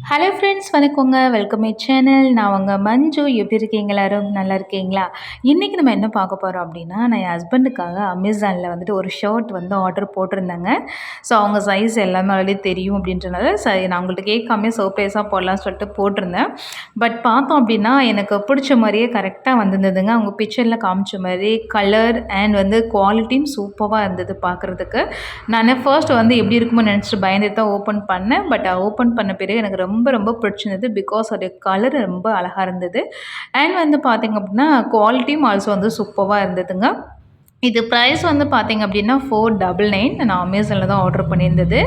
Hello friends, வணக்கங்க. Welcome my channel. நான் உங்கள் மஞ்சு. எப்படி இருக்கீங்க எல்லாரும்? நல்லா இருக்கீங்களா? இன்றைக்கி நம்ம என்ன பார்க்க போகிறோம் அப்படின்னா, நான் என் ஹஸ்பண்டுக்காக அமேசானில் வந்துட்டு ஒரு ஷர்ட் வந்து ஆர்டர் போட்டிருந்தேங்க. ஸோ அவங்க சைஸ் எல்லாமே ஆல்ரெடி தெரியும் அப்படின்றனால நான் உங்கள்கிட்ட கேட்காமே சர்ப்ரைஸாக போடலாம்னு சொல்லிட்டு போட்டிருந்தேன். பட் பார்த்தோம் அப்படின்னா எனக்கு பிடிச்ச மாதிரியே கரெக்டாக வந்திருந்ததுங்க. அவங்க பிக்சரில் காமிச்ச மாதிரி கலர் அண்ட் வந்து குவாலிட்டியும் சூப்பராக இருந்தது பார்க்குறதுக்கு. நான் ஃபர்ஸ்ட் வந்து எப்படி இருக்குமோ நினச்சிட்டு பயந்துட்டு தான் ஓப்பன் பண்ணேன். பட் ஓப்பன் பண்ண பிறகு எனக்கு ரொம்ப ரொம்ப பிடிச்சிருந்தது. பிகாஸ் அதோடைய கலர் ரொம்ப அழகாக இருந்தது. அண்ட் வந்து பார்த்திங்க அப்படின்னா குவாலிட்டியும் ஆல்சோ வந்து சூப்பராக இருந்ததுங்க. இது ப்ரைஸ் வந்து பார்த்திங்க அப்படின்னா 499. நான் அமேசானில் தான் ஆர்டர் பண்ணியிருந்தது.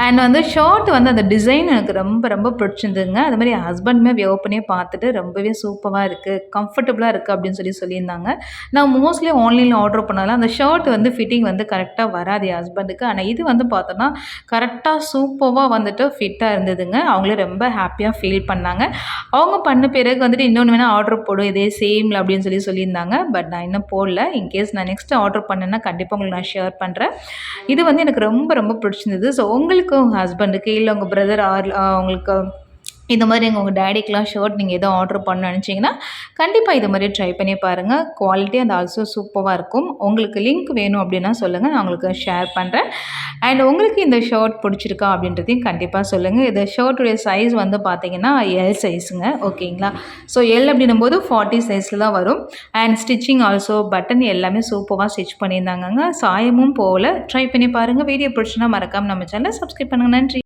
அண்ட் வந்து ஷர்ட் வந்து அந்த டிசைன் எனக்கு ரொம்ப ரொம்ப பிடிச்சிருந்ததுங்க. அது மாதிரி என் ஹஸ்பண்டுமே வியர் பண்ணி பார்த்துட்டு ரொம்பவே சூப்பராக இருக்குது, கம்ஃபர்டபுளாக இருக்குது அப்படின்னு சொல்லியிருந்தாங்க. நான் மோஸ்ட்லி ஆன்லைனில் ஆர்டர் பண்ணதால அந்த ஷர்ட் வந்து ஃபிட்டிங் வந்து கரெக்டாக வராது என் ஹஸ்பண்டுக்கு. ஆனால் இது வந்து பார்த்தோன்னா கரெக்டாக சூப்பராக வந்துட்டு ஃபிட்டாக இருந்ததுங்க. அவங்களே ரொம்ப ஹாப்பியாக ஃபீல் பண்ணாங்க. அவங்க பண்ண பிறகு வந்துட்டு இன்னொன்று வேணால் ஆர்டர் போடும் இதே சேமில் அப்படின்னு சொல்லியிருந்தாங்க. பட் நான் இன்னும் போடல. இன்கேஸ் நான் நெக்ஸ்ட் ஆர்டர் பண்ணேன்னா கண்டிப்பாக உங்களுக்கு நான் ஷேர் பண்ணுறேன். இது வந்து எனக்கு ரொம்ப ரொம்ப பிடிச்சிருந்தது. ஸோ உங்களுக்கு உங்கள் ஹஸ்பண்டுக்கு இல்லை உங்கள் பிரதர் உங்களுக்கு இந்த மாதிரி உங்கள் டேடிக்கெலாம் ஷர்ட் நீங்கள் எதோ ஆர்டர் பண்ணணும்னு நினச்சிங்கன்னா கண்டிப்பாக இது மாதிரி ட்ரை பண்ணி பாருங்கள். குவாலிட்டி அண்ட் ஆல்சோ சூப்பராக இருக்கும். உங்களுக்கு லிங்க் வேணும் அப்படின்னா சொல்லுங்கள், நான் உங்களுக்கு ஷேர் பண்ணுறேன். அண்ட் உங்களுக்கு இந்த ஷர்ட் பிடிச்சிருக்கா அப்படின்றதையும் கண்டிப்பாக சொல்லுங்கள். இந்த ஷர்ட்டுடைய சைஸ் வந்து பார்த்தீங்கன்னா எல் சைஸுங்க. ஓகேங்களா? ஸோ எல் அப்படின்னும்போது 40 சைஸில் தான் வரும். அண்ட் ஸ்டிச்சிங் ஆல்சோ பட்டன் எல்லாமே சூப்பராக ஸ்டிச் பண்ணியிருந்தாங்கங்க. சாயமும் போகல. ட்ரை பண்ணி பாருங்கள். வீடியோ பிடிச்சுன்னா மறக்காமல் நம்ம சேனலை சப்ஸ்கிரைப் பண்ணுங்கள். நன்றி.